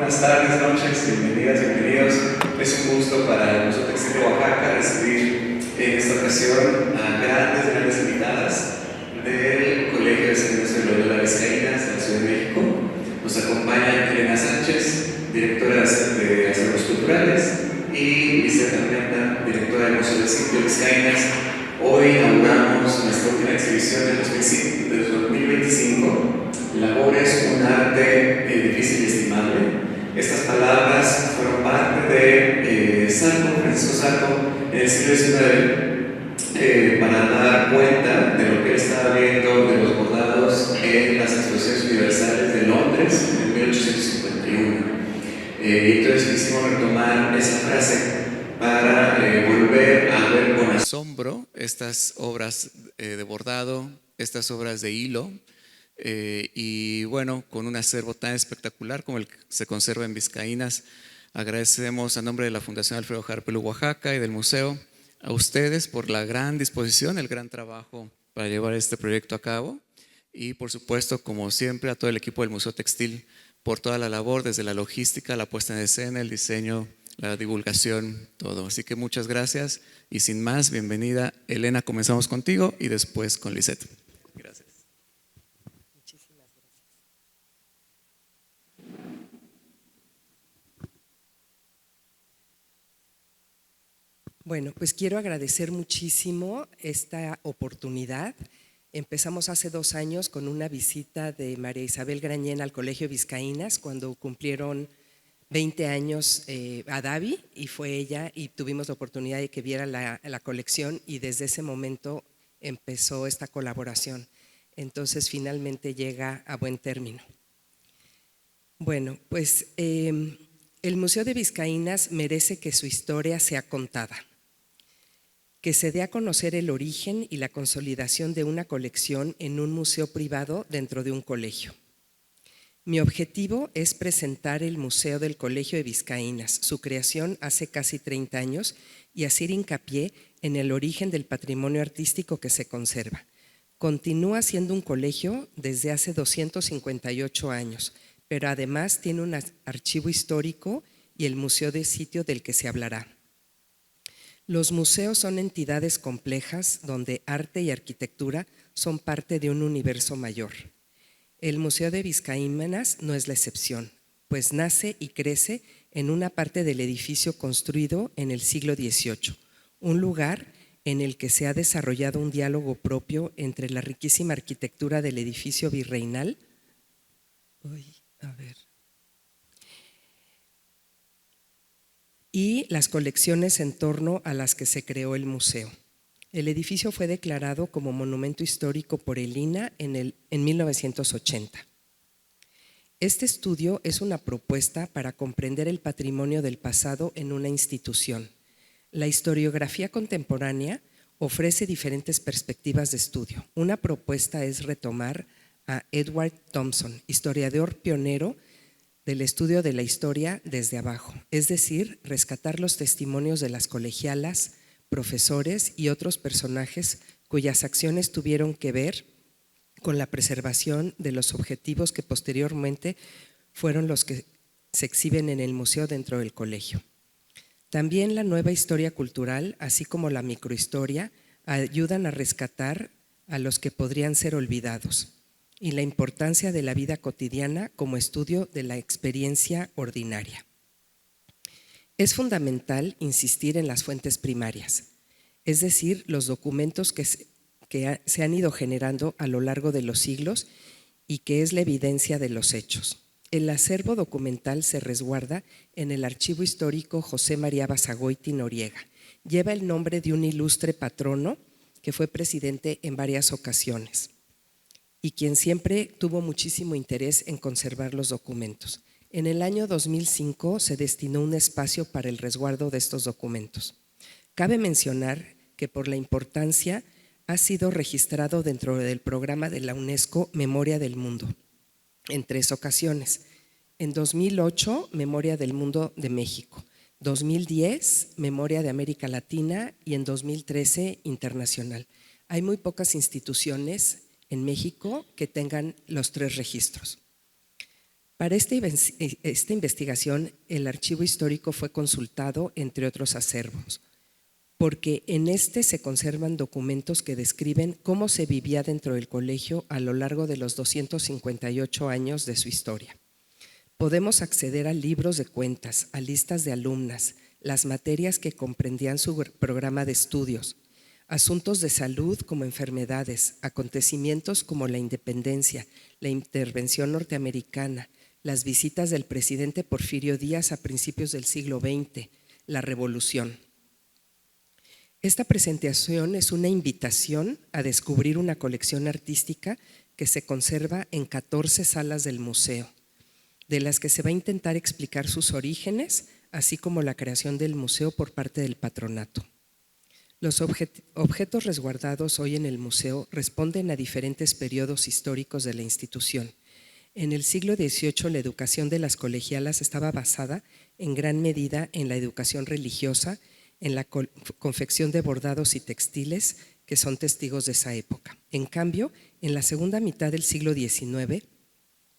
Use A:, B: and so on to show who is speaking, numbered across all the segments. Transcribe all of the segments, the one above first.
A: buenas tardes, noches, bienvenidas, bienvenidos. Es un gusto para el Museo Textil de Oaxaca recibir en esta ocasión a grandes invitadas del Colegio de San Ignacio de Loyola Vizcaínas de la Ciudad de México. Nos acompaña Elena Sánchez, directora de Acervos Culturales, y Lizeth Armenta, directora del Museo del Sitio Vizcaínas. Hoy inauguramos nuestra última exhibición del 2025, Labores, un arte difícil y estimable. Estas palabras fueron parte de Francisco Sarco, en el siglo XIX, para dar cuenta de lo que él estaba viendo de los bordados en las exposiciones universales de Londres en 1851. Entonces quisimos retomar esa frase para volver a ver con asombro estas obras de bordado, estas obras de hilo, y bueno, con un acervo tan espectacular como el que se conserva en Vizcaínas. Agradecemos a nombre de la Fundación Alfredo Harpelú Oaxaca y del museo a ustedes por la gran disposición, el gran trabajo para llevar este proyecto a cabo, y por supuesto, como siempre, a todo el equipo del Museo Textil por toda la labor, desde la logística, la puesta en escena, el diseño, la divulgación, todo. Así que muchas gracias, y sin más, bienvenida Elena. Comenzamos contigo y después con Lizeth. Gracias.
B: Muchísimas gracias. Bueno, pues quiero agradecer muchísimo esta oportunidad. Empezamos hace 2 años con una visita de María Isabel Grañén al Colegio Vizcaínas cuando cumplieron 20 años a Davi, y fue ella, y tuvimos la oportunidad de que viera la colección, y desde ese momento empezó esta colaboración. Entonces finalmente llega a buen término. Bueno, pues el Museo de Vizcaínas merece que su historia sea contada, que se dé a conocer el origen y la consolidación de una colección en un museo privado dentro de un colegio. Mi objetivo es presentar el Museo del Colegio de Vizcaínas, su creación hace casi 30 años, y hacer hincapié en el origen del patrimonio artístico que se conserva. Continúa siendo un colegio desde hace 258 años, pero además tiene un archivo histórico y el museo de sitio del que se hablará. Los museos son entidades complejas donde arte y arquitectura son parte de un universo mayor. El Museo de Vizcaínas no es la excepción, pues nace y crece en una parte del edificio construido en el siglo XVIII, un lugar en el que se ha desarrollado un diálogo propio entre la riquísima arquitectura del edificio virreinal y las colecciones en torno a las que se creó el museo. El edificio fue declarado como monumento histórico por el INAH en 1980. Este estudio es una propuesta para comprender el patrimonio del pasado en una institución. La historiografía contemporánea ofrece diferentes perspectivas de estudio. Una propuesta es retomar a Edward Thompson, historiador pionero del estudio de la historia desde abajo, es decir, rescatar los testimonios de las colegialas, profesores y otros personajes cuyas acciones tuvieron que ver con la preservación de los objetivos que posteriormente fueron los que se exhiben en el museo dentro del colegio. También la nueva historia cultural, así como la microhistoria, ayudan a rescatar a los que podrían ser olvidados, y la importancia de la vida cotidiana como estudio de la experiencia ordinaria. Es fundamental insistir en las fuentes primarias, es decir, los documentos que se han ido generando a lo largo de los siglos y que es la evidencia de los hechos. El acervo documental se resguarda en el Archivo Histórico José María Basagoiti Noriega. Lleva el nombre de un ilustre patrono que fue presidente en varias ocasiones y quien siempre tuvo muchísimo interés en conservar los documentos. En el año 2005 se destinó un espacio para el resguardo de estos documentos. Cabe mencionar que por la importancia ha sido registrado dentro del programa de la UNESCO Memoria del Mundo en 3 ocasiones. En 2008, Memoria del Mundo de México, 2010, Memoria de América Latina, y en 2013, Internacional. Hay muy pocas instituciones en México que tengan los 3 registros. Para esta investigación, el archivo histórico fue consultado, entre otros acervos, porque en este se conservan documentos que describen cómo se vivía dentro del colegio a lo largo de los 258 años de su historia. Podemos acceder a libros de cuentas, a listas de alumnas, las materias que comprendían su programa de estudios, asuntos de salud como enfermedades, acontecimientos como la independencia, la intervención norteamericana, las visitas del presidente Porfirio Díaz a principios del siglo XX, la revolución. Esta presentación es una invitación a descubrir una colección artística que se conserva en 14 salas del museo, de las que se va a intentar explicar sus orígenes, así como la creación del museo por parte del patronato. Los objetos resguardados hoy en el museo responden a diferentes periodos históricos de la institución. En el siglo XVIII, la educación de las colegialas estaba basada en gran medida en la educación religiosa, en la confección de bordados y textiles, que son testigos de esa época. En cambio, en la segunda mitad del siglo XIX,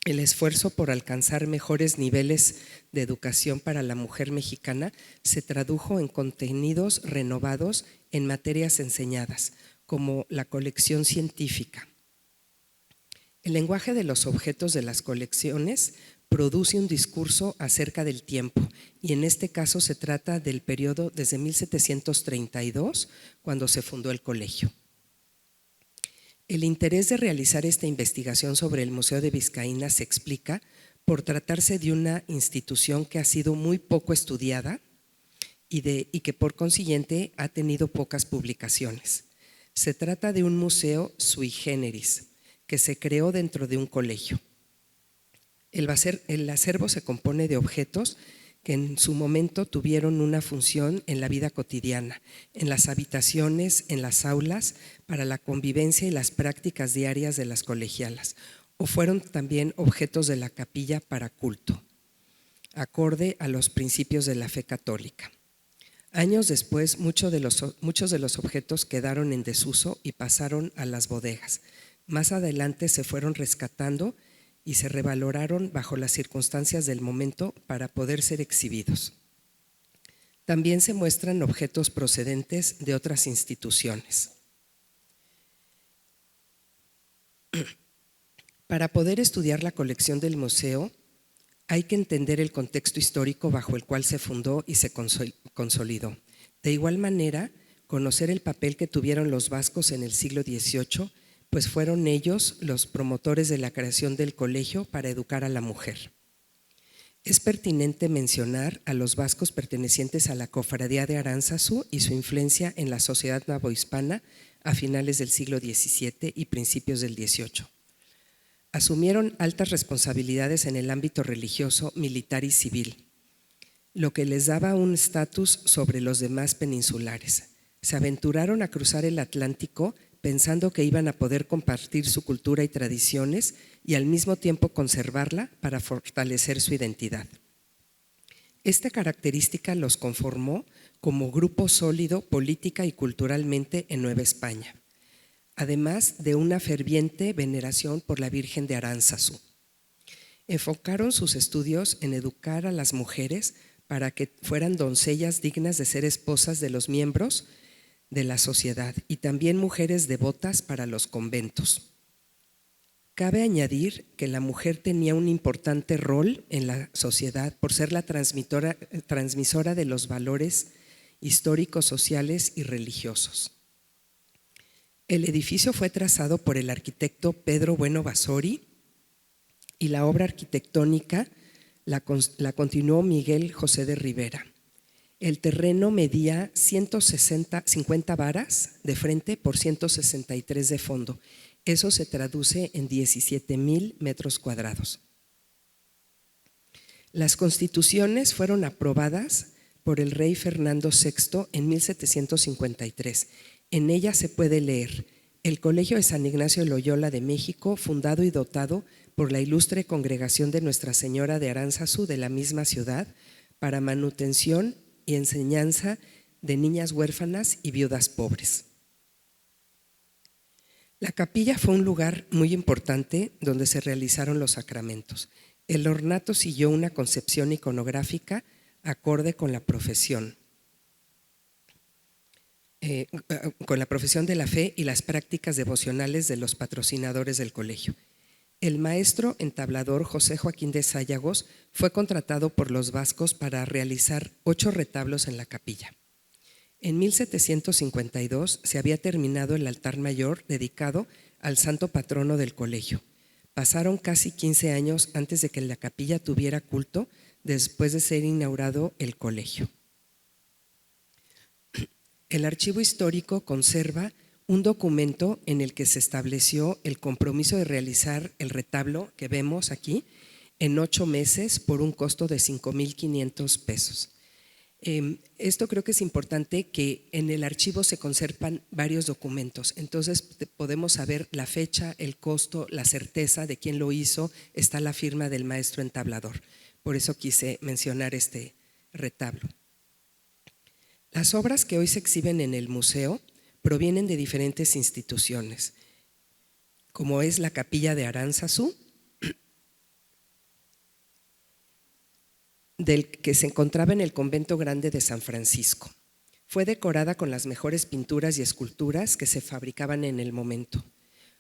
B: el esfuerzo por alcanzar mejores niveles de educación para la mujer mexicana se tradujo en contenidos renovados en materias enseñadas, como la colección científica. El lenguaje de los objetos de las colecciones produce un discurso acerca del tiempo, y en este caso se trata del periodo desde 1732, cuando se fundó el colegio. El interés de realizar esta investigación sobre el Museo de Vizcaína se explica por tratarse de una institución que ha sido muy poco estudiada y que por consiguiente ha tenido pocas publicaciones. Se trata de un museo sui generis que se creó dentro de un colegio. El acervo se compone de objetos que en su momento tuvieron una función en la vida cotidiana, en las habitaciones, en las aulas, para la convivencia y las prácticas diarias de las colegialas, o fueron también objetos de la capilla para culto, acorde a los principios de la fe católica. Años después, muchos de los objetos quedaron en desuso y pasaron a las bodegas. Más adelante se fueron rescatando y se revaloraron bajo las circunstancias del momento para poder ser exhibidos. También se muestran objetos procedentes de otras instituciones. Para poder estudiar la colección del museo, hay que entender el contexto histórico bajo el cual se fundó y se consolidó. De igual manera, conocer el papel que tuvieron los vascos en el siglo XVIII, pues fueron ellos los promotores de la creación del colegio para educar a la mujer. Es pertinente mencionar a los vascos pertenecientes a la cofradía de Aránzazu y su influencia en la sociedad novohispana a finales del siglo XVII y principios del XVIII. Asumieron altas responsabilidades en el ámbito religioso, militar y civil, lo que les daba un estatus sobre los demás peninsulares. Se aventuraron a cruzar el Atlántico pensando que iban a poder compartir su cultura y tradiciones y al mismo tiempo conservarla para fortalecer su identidad. Esta característica los conformó como grupo sólido política y culturalmente en Nueva España, además de una ferviente veneración por la Virgen de Aránzazu. Enfocaron sus estudios en educar a las mujeres para que fueran doncellas dignas de ser esposas de los miembros de la sociedad y también mujeres devotas para los conventos. Cabe añadir que la mujer tenía un importante rol en la sociedad por ser la transmisora de los valores históricos, sociales y religiosos. El edificio fue trazado por el arquitecto Pedro Bueno Vasori y la obra arquitectónica la continuó Miguel José de Rivera. El terreno medía 50 varas de frente por 163 de fondo. Eso se traduce en 17,000 metros cuadrados. Las constituciones fueron aprobadas por el rey Fernando VI en 1753. En ellas se puede leer: el Colegio de San Ignacio de Loyola de México, fundado y dotado por la ilustre congregación de Nuestra Señora de Aránzazu de la misma ciudad, para manutención y enseñanza de niñas huérfanas y viudas pobres. La capilla fue un lugar muy importante donde se realizaron los sacramentos. El ornato siguió una concepción iconográfica acorde con la profesión de la fe y las prácticas devocionales de los patrocinadores del colegio. El maestro entablador José Joaquín de Sállagos fue contratado por los vascos para realizar 8 retablos en la capilla. En 1752 se había terminado el altar mayor dedicado al santo patrono del colegio. Pasaron casi 15 años antes de que la capilla tuviera culto, después de ser inaugurado el colegio. El archivo histórico conserva un documento en el que se estableció el compromiso de realizar el retablo que vemos aquí en 8 meses por un costo de 5,500 pesos. Esto creo que es importante, que en el archivo se conservan varios documentos, entonces podemos saber la fecha, el costo, la certeza de quién lo hizo, está la firma del maestro entablador. Por eso quise mencionar este retablo. Las obras que hoy se exhiben en el museo provienen de diferentes instituciones, como es la Capilla de Aránzazu, del que se encontraba en el Convento Grande de San Francisco. Fue decorada con las mejores pinturas y esculturas que se fabricaban en el momento.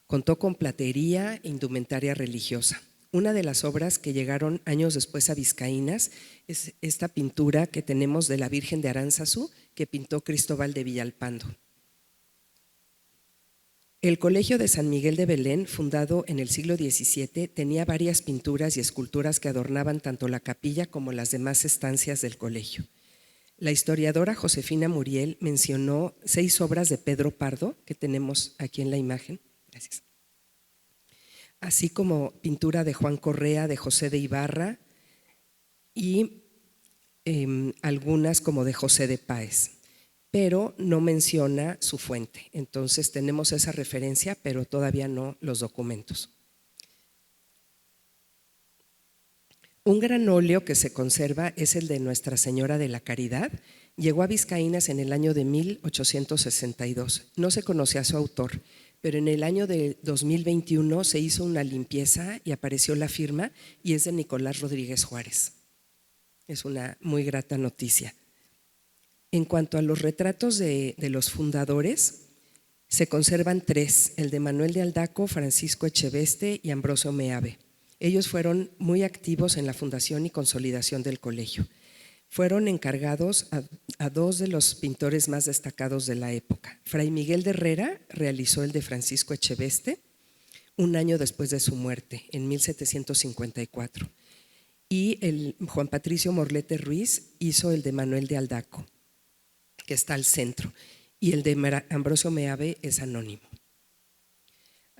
B: Contó con platería e indumentaria religiosa. Una de las obras que llegaron años después a Vizcaínas es esta pintura que tenemos de la Virgen de Aránzazu, que pintó Cristóbal de Villalpando. El Colegio de San Miguel de Belén, fundado en el siglo XVII, tenía varias pinturas y esculturas que adornaban tanto la capilla como las demás estancias del colegio. La historiadora Josefina Muriel mencionó 6 obras de Pedro Pardo, que tenemos aquí en la imagen, gracias, así como pintura de Juan Correa, de José de Ibarra y algunas como de José de Páez, pero no menciona su fuente. Entonces tenemos esa referencia, pero todavía no los documentos. Un gran óleo que se conserva es el de Nuestra Señora de la Caridad. Llegó a Vizcaínas en el año de 1862. No se conocía a su autor, pero en el año de 2021 se hizo una limpieza y apareció la firma, y es de Nicolás Rodríguez Juárez. Es una muy grata noticia. En cuanto a los retratos de los fundadores, se conservan 3, el de Manuel de Aldaco, Francisco Echeveste y Ambrosio Meave. Ellos fueron muy activos en la fundación y consolidación del colegio. Fueron encargados a 2 de los pintores más destacados de la época. Fray Miguel de Herrera realizó el de Francisco Echeveste un año después de su muerte, en 1754. Y el Juan Patricio Morlete Ruiz hizo el de Manuel de Aldaco, que está al centro, y el de Ambrosio Meave es anónimo.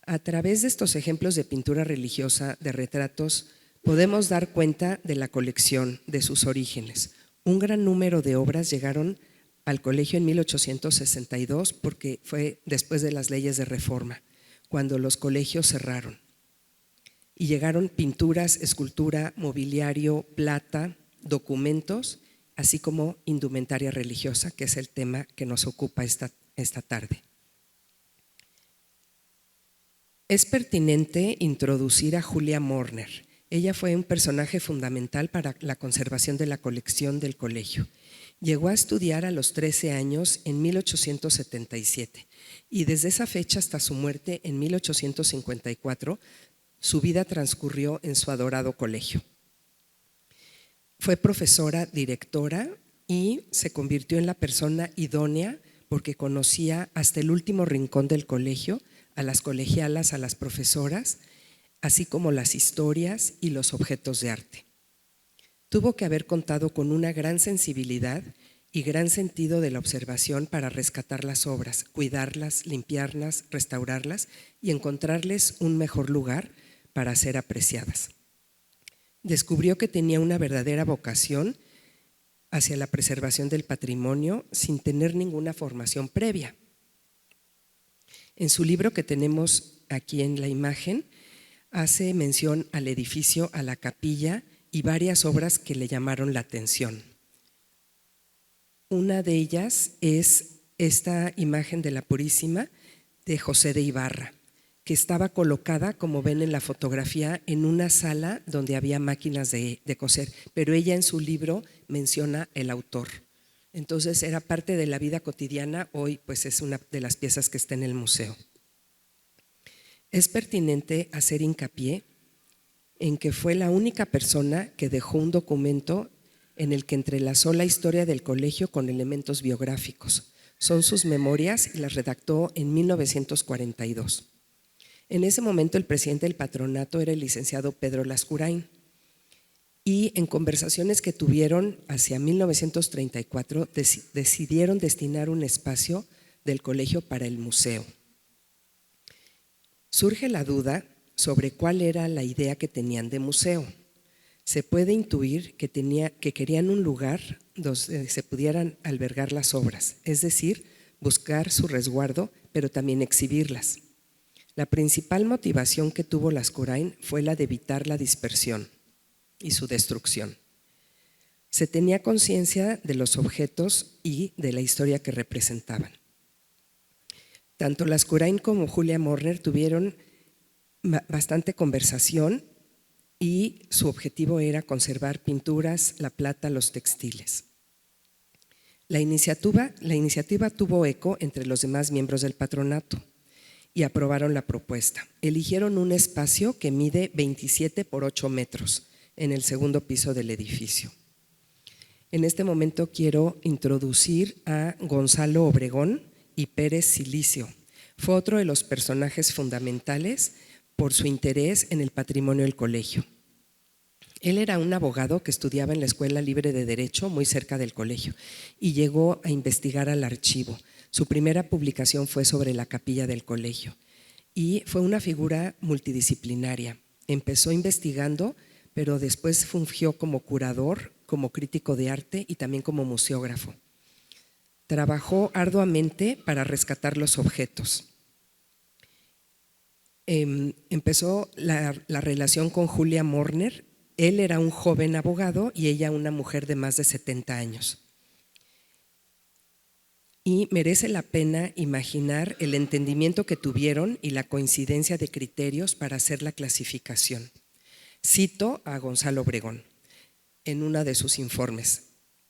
B: A través de estos ejemplos de pintura religiosa, de retratos, podemos dar cuenta de la colección, de sus orígenes. Un gran número de obras llegaron al colegio en 1862, porque fue después de las leyes de reforma, cuando los colegios cerraron. Y llegaron pinturas, escultura, mobiliario, plata, documentos, así como indumentaria religiosa, que es el tema que nos ocupa esta tarde. Es pertinente introducir a Julia Morner. Ella fue un personaje fundamental para la conservación de la colección del colegio. Llegó a estudiar a los 13 años en 1877 y desde esa fecha hasta su muerte en 1854, su vida transcurrió en su adorado colegio. Fue profesora, directora y se convirtió en la persona idónea porque conocía hasta el último rincón del colegio, a las colegialas, a las profesoras, así como las historias y los objetos de arte. Tuvo que haber contado con una gran sensibilidad y gran sentido de la observación para rescatar las obras, cuidarlas, limpiarlas, restaurarlas y encontrarles un mejor lugar para ser apreciadas. Descubrió que tenía una verdadera vocación hacia la preservación del patrimonio sin tener ninguna formación previa. En su libro que tenemos aquí en la imagen, hace mención al edificio, a la capilla y varias obras que le llamaron la atención. Una de ellas es esta imagen de la Purísima de José de Ibarra, que estaba colocada, como ven en la fotografía, en una sala donde había máquinas de coser, pero ella en su libro menciona el autor. Entonces era parte de la vida cotidiana, hoy pues es una de las piezas que está en el museo. Es pertinente hacer hincapié en que fue la única persona que dejó un documento en el que entrelazó la historia del colegio con elementos biográficos. Son sus memorias y las redactó en 1942. En ese momento el presidente del patronato era el licenciado Pedro Lascurain, y en conversaciones que tuvieron hacia 1934 decidieron destinar un espacio del colegio para el museo. Surge la duda sobre cuál era la idea que tenían de museo. Se puede intuir que querían un lugar donde se pudieran albergar las obras, es decir, buscar su resguardo, pero también exhibirlas. La principal motivación que tuvo Lascurain fue la de evitar la dispersión y su destrucción. Se tenía conciencia de los objetos y de la historia que representaban. Tanto Lascurain como Julia Mörner tuvieron bastante conversación y su objetivo era conservar pinturas, la plata, los textiles. La iniciativa tuvo eco entre los demás miembros del patronato y aprobaron la propuesta. Eligieron un espacio que mide 27 por 8 metros en el segundo piso del edificio. En este momento quiero introducir a Gonzalo Obregón y Pérez Silicio. Fue otro de los personajes fundamentales por su interés en el patrimonio del colegio. Él era un abogado que estudiaba en la Escuela Libre de Derecho, muy cerca del colegio, y llegó a investigar al archivo. Su primera publicación fue sobre la capilla del colegio y fue una figura multidisciplinaria. Empezó investigando, pero después fungió como curador, como crítico de arte y también como museógrafo. Trabajó arduamente para rescatar los objetos. Empezó la relación con Julia Mörner. Él era un joven abogado y ella una mujer de más de 70 años. Y merece la pena imaginar el entendimiento que tuvieron y la coincidencia de criterios para hacer la clasificación. Cito a Gonzalo Obregón en uno de sus informes.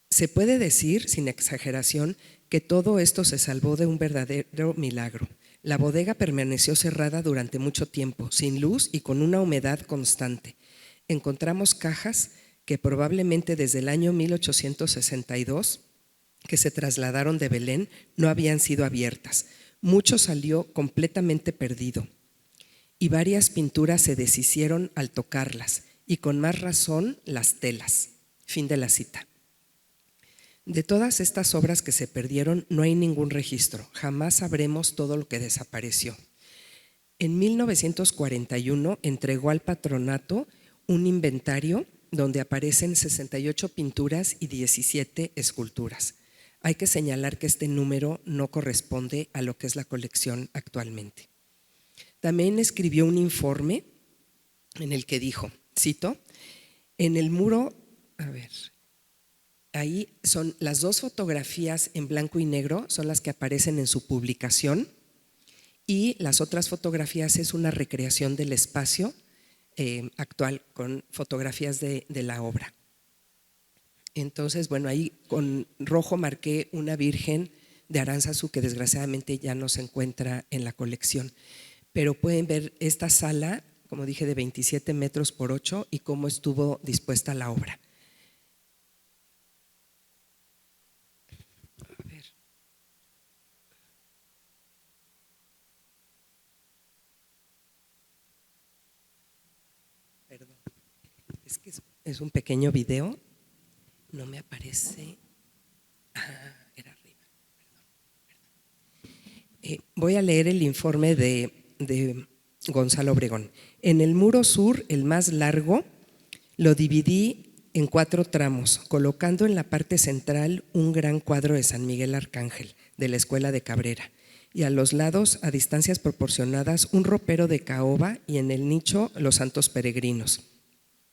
B: Se puede decir, sin exageración, que todo esto se salvó de un verdadero milagro. La bodega permaneció cerrada durante mucho tiempo, sin luz y con una humedad constante. Encontramos cajas que probablemente desde el año 1862, que se trasladaron de Belén, no habían sido abiertas. Mucho salió completamente perdido y varias pinturas se deshicieron al tocarlas, y con más razón las telas. Fin de la cita. De todas estas obras que se perdieron no hay ningún registro, jamás sabremos todo lo que desapareció. En 1941 entregó al patronato un inventario donde aparecen 68 pinturas y 17 esculturas. Hay que señalar que este número no corresponde a lo que es la colección actualmente. También escribió un informe en el que dijo, cito, en el muro, ahí son las dos fotografías en blanco y negro, son las que aparecen en su publicación, y las otras fotografías es una recreación del espacio actual con fotografías de la obra. Entonces, bueno, ahí con rojo marqué una Virgen de Aránzazu que desgraciadamente ya no se encuentra en la colección, pero pueden ver esta sala, como dije, de 27 metros por 8 y cómo estuvo dispuesta la obra. Perdón, es que es un pequeño video, no me aparece. Era arriba. Perdón. Voy a leer el informe de Gonzalo Obregón. En el muro sur, el más largo, lo dividí en 4 tramos, colocando en la parte central un gran cuadro de San Miguel Arcángel de la Escuela de Cabrera, y a los lados, a distancias proporcionadas, un ropero de caoba, y en el nicho los santos peregrinos.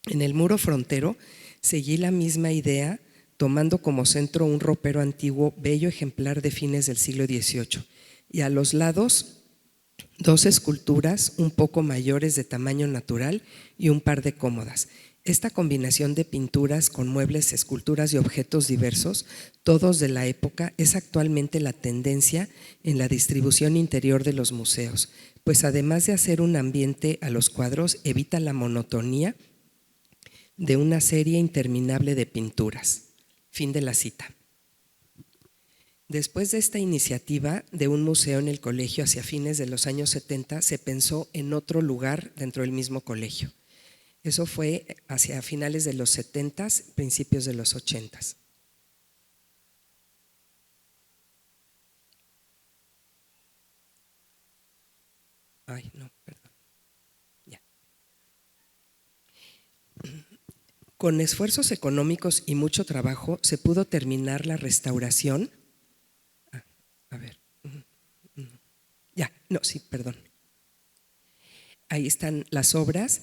B: En el muro frontero seguí la misma idea, tomando como centro un ropero antiguo, bello ejemplar de fines del siglo XVIII, y a los lados 2 esculturas un poco mayores de tamaño natural y un par de cómodas. Esta combinación de pinturas con muebles, esculturas y objetos diversos, todos de la época, es actualmente la tendencia en la distribución interior de los museos, pues además de hacer un ambiente a los cuadros, evita la monotonía de una serie interminable de pinturas. Fin de la cita. Después de esta iniciativa de un museo en el colegio hacia fines de los años 70, se pensó en otro lugar dentro del mismo colegio. Eso fue hacia finales de los 70, principios de los 80. Ay, no, perdón. Ya. Con esfuerzos económicos y mucho trabajo se pudo terminar la restauración. A ver. Ya, no, sí, perdón. Ahí están las obras.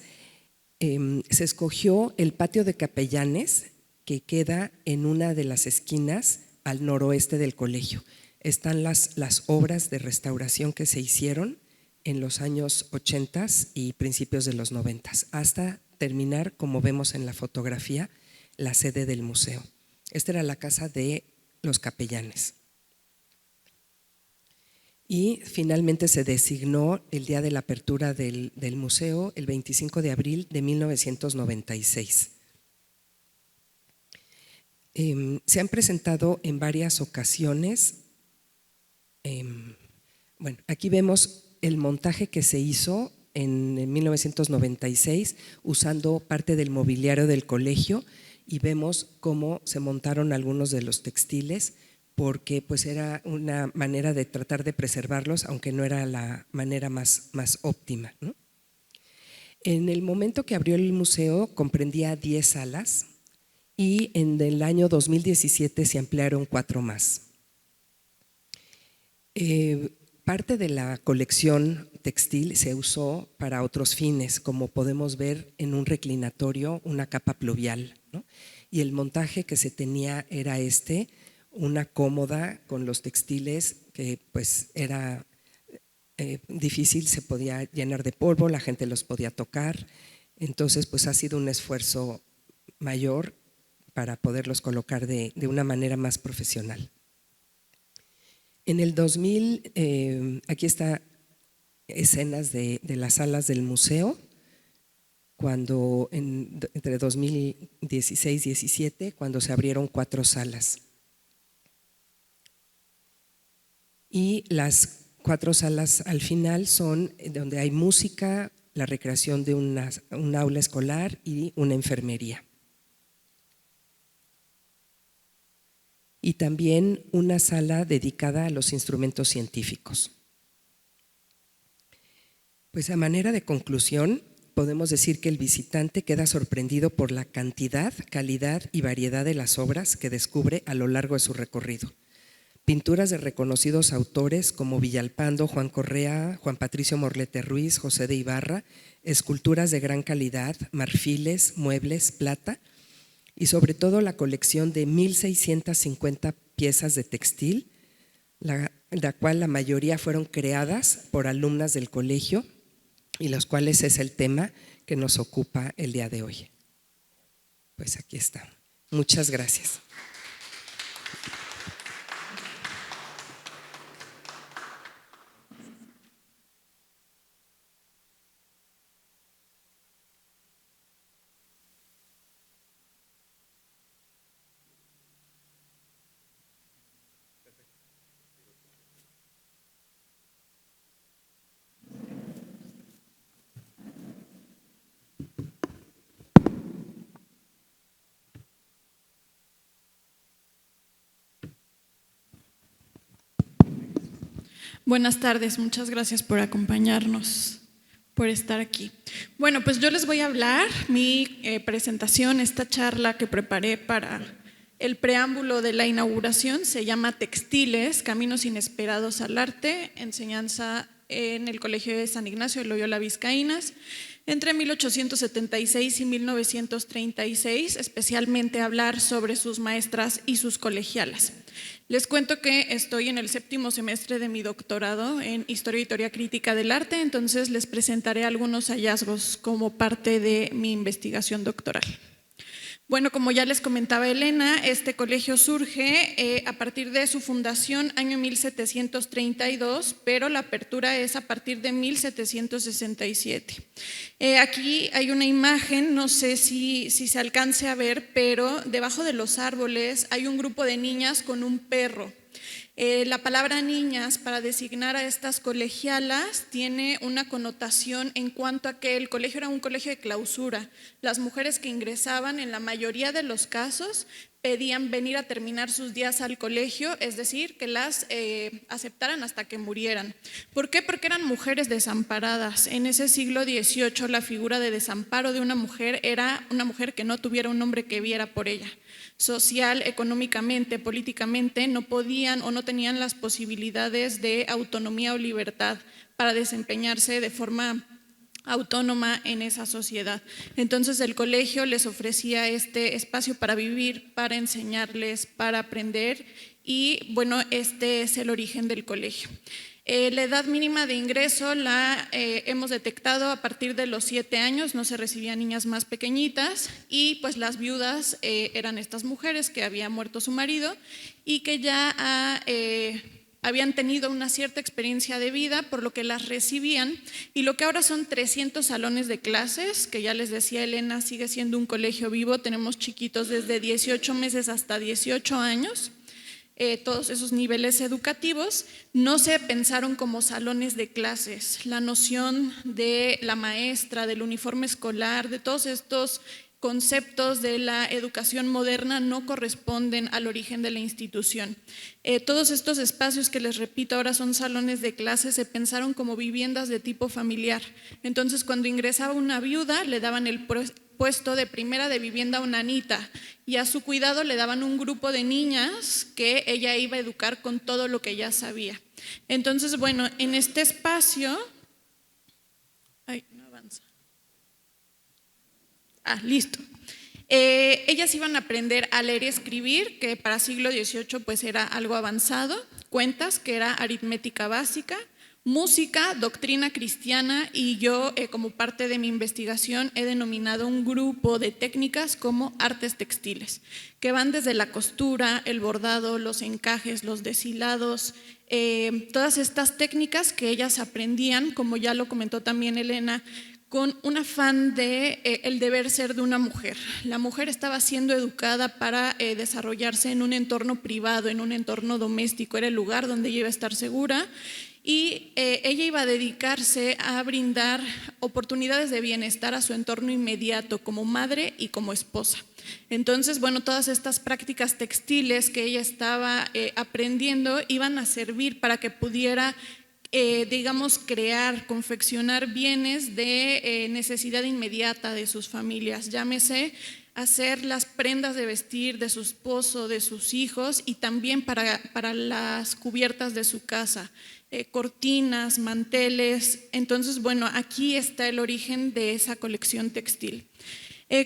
B: Se escogió el patio de capellanes que queda en una de las esquinas al noroeste del colegio. Están las obras de restauración que se hicieron en los años 80 y principios de los 90, hasta terminar, como vemos en la fotografía, la sede del museo. Esta era la casa de los capellanes. Y finalmente se designó el día de la apertura del museo, el 25 de abril de 1996. Se han presentado en varias ocasiones. Bueno, aquí vemos el montaje que se hizo en 1996 usando parte del mobiliario del colegio, y vemos cómo se montaron algunos de los textiles, porque pues era una manera de tratar de preservarlos, aunque no era la manera más óptima, ¿no? En el momento que abrió el museo comprendía 10 salas y en el año 2017 se ampliaron 4 más. Parte de la colección textil se usó para otros fines, como podemos ver en un reclinatorio, una capa pluvial, ¿no? Y el montaje que se tenía era una cómoda con los textiles que pues era difícil, se podía llenar de polvo, la gente los podía tocar. Entonces pues ha sido un esfuerzo mayor para poderlos colocar de una manera más profesional. En el 2000, aquí está escenas de las salas del museo, cuando entre 2016 y 2017, cuando se abrieron 4 salas. Y las 4 salas al final son donde hay música, la recreación de un aula escolar y una enfermería. Y también una sala dedicada a los instrumentos científicos. Pues a manera de conclusión, podemos decir que el visitante queda sorprendido por la cantidad, calidad y variedad de las obras que descubre a lo largo de su recorrido. Pinturas de reconocidos autores como Villalpando, Juan Correa, Juan Patricio Morlete Ruiz, José de Ibarra, esculturas de gran calidad, marfiles, muebles, plata, y sobre todo la colección de 1,650 piezas de textil, la cual la mayoría fueron creadas por alumnas del colegio, y los cuales es el tema que nos ocupa el día de hoy. Pues aquí está. Muchas gracias.
C: Buenas tardes, muchas gracias por acompañarnos, por estar aquí. Bueno, pues yo les voy a hablar, mi presentación, esta charla que preparé para el preámbulo de la inauguración, se llama Textiles, Caminos Inesperados al Arte, enseñanza en el Colegio de San Ignacio de Loyola Vizcaínas. entre 1876 y 1936, especialmente hablar sobre sus maestras y sus colegialas. Les cuento que estoy en el 7º semestre de mi doctorado en Historia y Teoría Crítica del Arte, entonces les presentaré algunos hallazgos como parte de mi investigación doctoral. Bueno, como ya les comentaba Elena, este colegio surge a partir de su fundación año 1732, pero la apertura es a partir de 1767. Aquí hay una imagen, no sé si se alcance a ver, pero debajo de los árboles hay un grupo de niñas con un perro. La palabra niñas para designar a estas colegialas tiene una connotación en cuanto a que el colegio era un colegio de clausura. Las mujeres que ingresaban en la mayoría de los casos pedían venir a terminar sus días al colegio, es decir, que las aceptaran hasta que murieran. ¿Por qué? Porque eran mujeres desamparadas. En ese siglo XVIII la figura de desamparo de una mujer era una mujer que no tuviera un hombre que viera por ella. Social, económicamente, políticamente, no podían o no tenían las posibilidades de autonomía o libertad para desempeñarse de forma autónoma en esa sociedad. Entonces el colegio les ofrecía este espacio para vivir, para enseñarles, para aprender y bueno, este es el origen del colegio. La edad mínima de ingreso la hemos detectado a partir de los 7 años, no se recibían niñas más pequeñitas y pues las viudas eran estas mujeres que había muerto su marido y que ya habían tenido una cierta experiencia de vida, por lo que las recibían, y lo que ahora son 300 salones de clases, que ya les decía Elena, sigue siendo un colegio vivo, tenemos chiquitos desde 18 meses hasta 18 años, todos esos niveles educativos, no se pensaron como salones de clases. La noción de la maestra, del uniforme escolar, de todos estos conceptos de la educación moderna no corresponden al origen de la institución. Todos estos espacios que les repito ahora son salones de clase se pensaron como viviendas de tipo familiar. Entonces cuando ingresaba una viuda le daban el puesto de primera de vivienda a una anita y a su cuidado le daban un grupo de niñas que ella iba a educar con todo lo que ya sabía. Entonces bueno, en este espacio… listo. Ellas iban a aprender a leer y escribir, que para siglo XVIII pues era algo avanzado, cuentas, que era aritmética básica, música, doctrina cristiana y yo como parte de mi investigación he denominado un grupo de técnicas como artes textiles, que van desde la costura, el bordado, los encajes, los deshilados, todas estas técnicas que ellas aprendían, como ya lo comentó también Elena, con un afán de el deber ser de una mujer. La mujer estaba siendo educada para desarrollarse en un entorno privado, en un entorno doméstico, era el lugar donde ella iba a estar segura y ella iba a dedicarse a brindar oportunidades de bienestar a su entorno inmediato como madre y como esposa. Entonces, bueno, todas estas prácticas textiles que ella estaba aprendiendo iban a servir para que pudiera digamos, crear, confeccionar bienes de necesidad inmediata de sus familias, llámese hacer las prendas de vestir de su esposo, de sus hijos y también para las cubiertas de su casa, cortinas, manteles. Entonces, bueno, aquí está el origen de esa colección textil.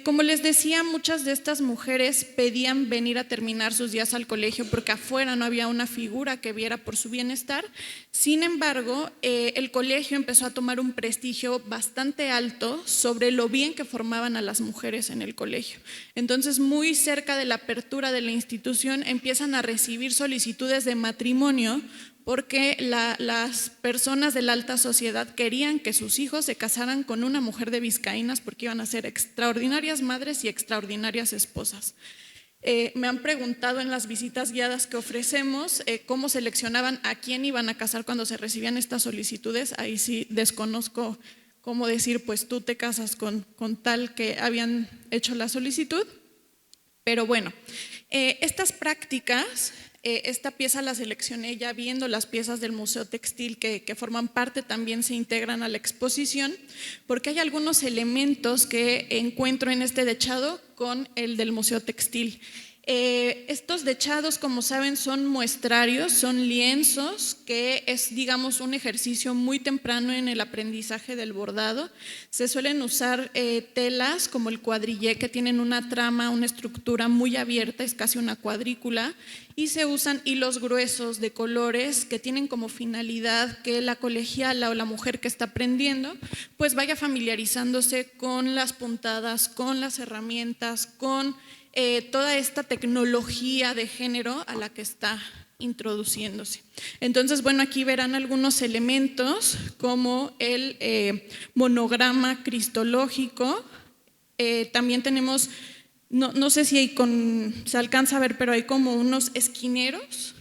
C: Como les decía, muchas de estas mujeres pedían venir a terminar sus días al colegio porque afuera no había una figura que viera por su bienestar. Sin embargo, el colegio empezó a tomar un prestigio bastante alto sobre lo bien que formaban a las mujeres en el colegio. Entonces, muy cerca de la apertura de la institución, empiezan a recibir solicitudes de matrimonio porque las personas de la alta sociedad querían que sus hijos se casaran con una mujer de Vizcaínas porque iban a ser extraordinarias madres y extraordinarias esposas. Me han preguntado en las visitas guiadas que ofrecemos cómo seleccionaban a quién iban a casar cuando se recibían estas solicitudes. Ahí sí desconozco cómo decir, pues tú te casas con tal que habían hecho la solicitud. Pero bueno, estas prácticas… esta pieza la seleccioné ya viendo las piezas del Museo Textil que forman parte, también se integran a la exposición, porque hay algunos elementos que encuentro en este dechado con el del Museo Textil. Estos dechados, como saben, son muestrarios, son lienzos, que es, digamos, un ejercicio muy temprano en el aprendizaje del bordado. Se suelen usar telas como el cuadrillé, que tienen una trama, una estructura muy abierta, es casi una cuadrícula, y se usan hilos gruesos de colores que tienen como finalidad que la colegiala o la mujer que está aprendiendo pues vaya familiarizándose con las puntadas, con las herramientas, con toda esta tecnología de género a la que está introduciéndose. Entonces, bueno, aquí verán algunos elementos como el monograma cristológico. También tenemos, no sé si se alcanza a ver, pero hay como unos esquineros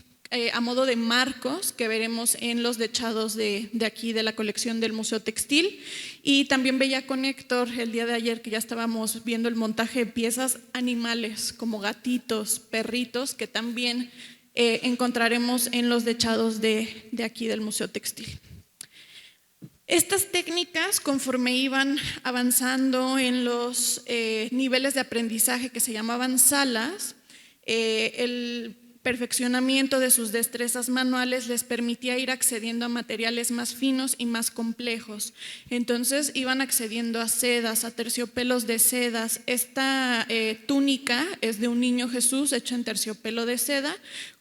C: a modo de marcos que veremos en los dechados de aquí de la colección del Museo Textil. Y también veía con Héctor el día de ayer que ya estábamos viendo el montaje de piezas animales como gatitos, perritos, que también encontraremos en los dechados de aquí del Museo Textil. Estas técnicas, conforme iban avanzando en los niveles de aprendizaje que se llamaban salas, el perfeccionamiento de sus destrezas manuales les permitía ir accediendo a materiales más finos y más complejos. Entonces iban accediendo a sedas, a terciopelos de sedas. Esta túnica es de un niño Jesús hecho en terciopelo de seda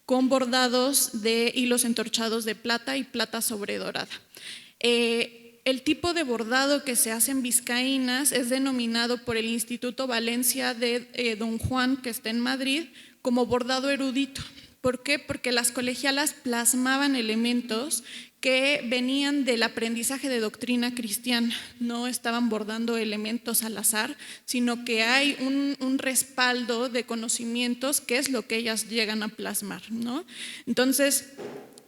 C: con bordados de hilos entorchados de plata y plata sobredorada. El tipo de bordado que se hace en vizcaínas es denominado por el Instituto Valencia de Don Juan, que está en Madrid, como bordado erudito. ¿Por qué? Porque las colegialas plasmaban elementos que venían del aprendizaje de doctrina cristiana, no estaban bordando elementos al azar, sino que hay un respaldo de conocimientos que es lo que ellas llegan a plasmar, ¿no? Entonces,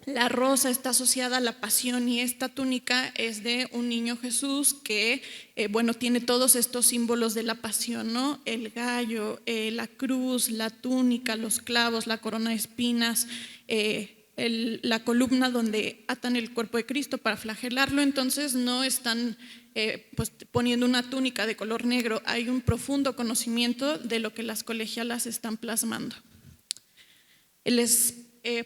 C: la rosa está asociada a la pasión y esta túnica es de un niño Jesús que, bueno, tiene todos estos símbolos de la pasión, ¿no? El gallo, la cruz, la túnica, los clavos, la corona de espinas, la columna donde atan el cuerpo de Cristo para flagelarlo. Entonces no están pues, poniendo una túnica de color negro, hay un profundo conocimiento de lo que las colegialas están plasmando. Les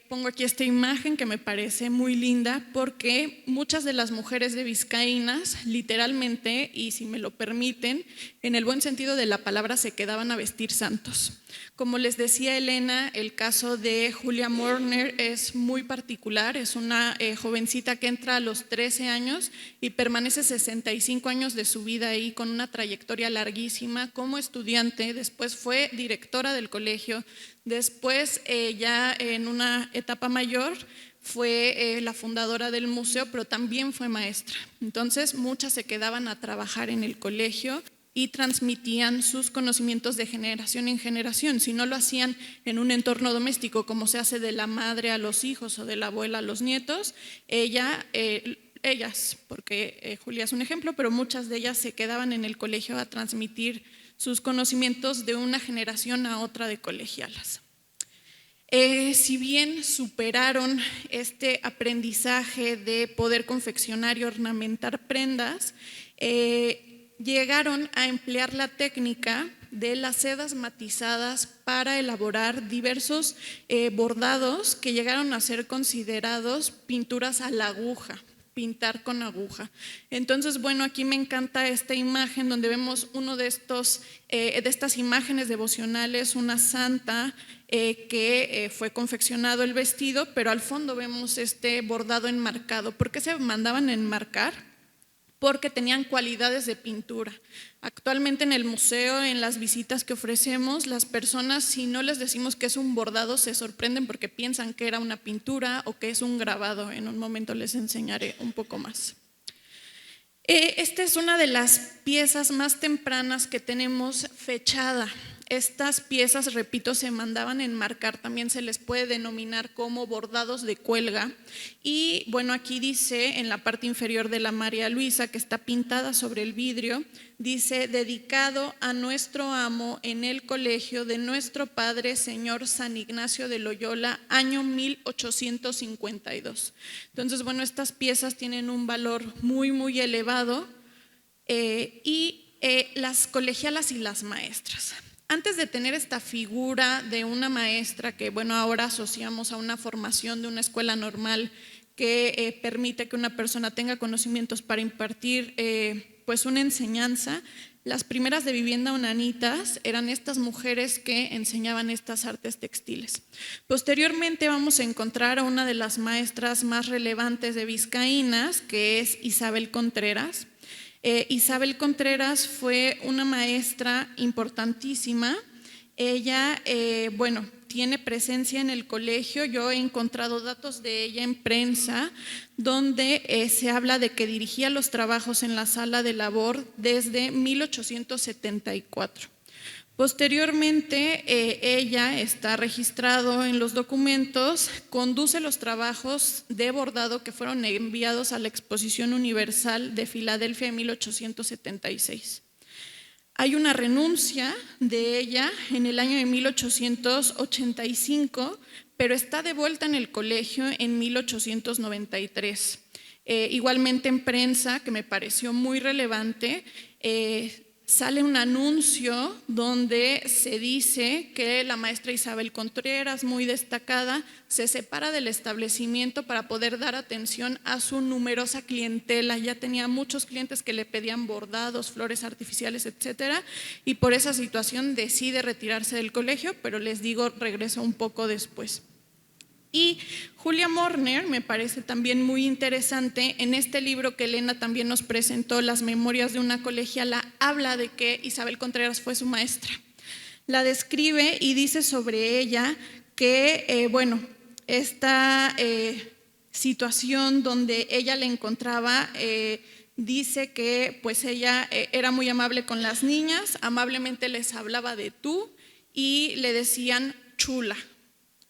C: pongo aquí esta imagen que me parece muy linda porque muchas de las mujeres de vizcaínas literalmente, y si me lo permiten, en el buen sentido de la palabra, se quedaban a vestir santos. Como les decía Elena, el caso de Julia Morner es muy particular, es una jovencita que entra a los 13 años y permanece 65 años de su vida ahí con una trayectoria larguísima como estudiante, después fue directora del colegio, después ya en una etapa mayor fue la fundadora del museo, pero también fue maestra. Entonces muchas se quedaban a trabajar en el colegio y transmitían sus conocimientos de generación en generación. Si no lo hacían en un entorno doméstico, como se hace de la madre a los hijos o de la abuela a los nietos, ellas, porque Julia es un ejemplo, pero muchas de ellas se quedaban en el colegio a transmitir sus conocimientos de una generación a otra de colegialas. Si bien superaron este aprendizaje de poder confeccionar y ornamentar prendas, llegaron a emplear la técnica de las sedas matizadas para elaborar diversos bordados que llegaron a ser considerados pinturas a la aguja, pintar con aguja. Entonces, bueno, aquí me encanta esta imagen donde vemos uno de estas imágenes devocionales, una santa que fue confeccionado el vestido, pero al fondo vemos este bordado enmarcado. ¿Por qué se mandaban a enmarcar? Porque tenían cualidades de pintura. Actualmente en el museo, en las visitas que ofrecemos, las personas, si no les decimos que es un bordado, se sorprenden porque piensan que era una pintura o que es un grabado. En un momento les enseñaré un poco más. Esta es una de las piezas más tempranas que tenemos fechada. Estas piezas, repito, se mandaban enmarcar, también se les puede denominar como bordados de cuelga. Y bueno, aquí dice en la parte inferior de la María Luisa, que está pintada sobre el vidrio, dice: dedicado a nuestro amo en el colegio de nuestro padre señor San Ignacio de Loyola, año 1852. Entonces, bueno, estas piezas tienen un valor muy, muy elevado y las colegialas y las maestras. antes de tener esta figura de una maestra que, bueno, ahora asociamos a una formación de una escuela normal que permite que una persona tenga conocimientos para impartir pues una enseñanza, las primeras de Vivienda Onanitas eran estas mujeres que enseñaban estas artes textiles. Posteriormente vamos a encontrar a una de las maestras más relevantes de Vizcaínas, que es Isabel Contreras. Isabel Contreras fue una maestra importantísima. Ella, bueno, tiene presencia en el colegio. Yo he encontrado datos de ella en prensa donde se habla de que dirigía los trabajos en la sala de labor desde 1874. Posteriormente, ella está registrado en los documentos, conduce los trabajos de bordado que fueron enviados a la Exposición Universal de Filadelfia en 1876. Hay una renuncia de ella en el año de 1885, pero está de vuelta en el colegio en 1893. Igualmente en prensa, que me pareció muy relevante, sale un anuncio donde se dice que la maestra Isabel Contreras, muy destacada, se separa del establecimiento para poder dar atención a su numerosa clientela. Ya tenía muchos clientes que le pedían bordados, flores artificiales, etcétera, y por esa situación decide retirarse del colegio, pero les digo, regresa un poco después. Y Julia Morner me parece también muy interesante. En este libro que Elena también nos presentó, Las memorias de una colegiala, habla de que Isabel Contreras fue su maestra. La describe y dice sobre ella que, bueno, esta situación donde ella le encontraba, dice que pues ella era muy amable con las niñas, amablemente les hablaba de tú y le decían chula.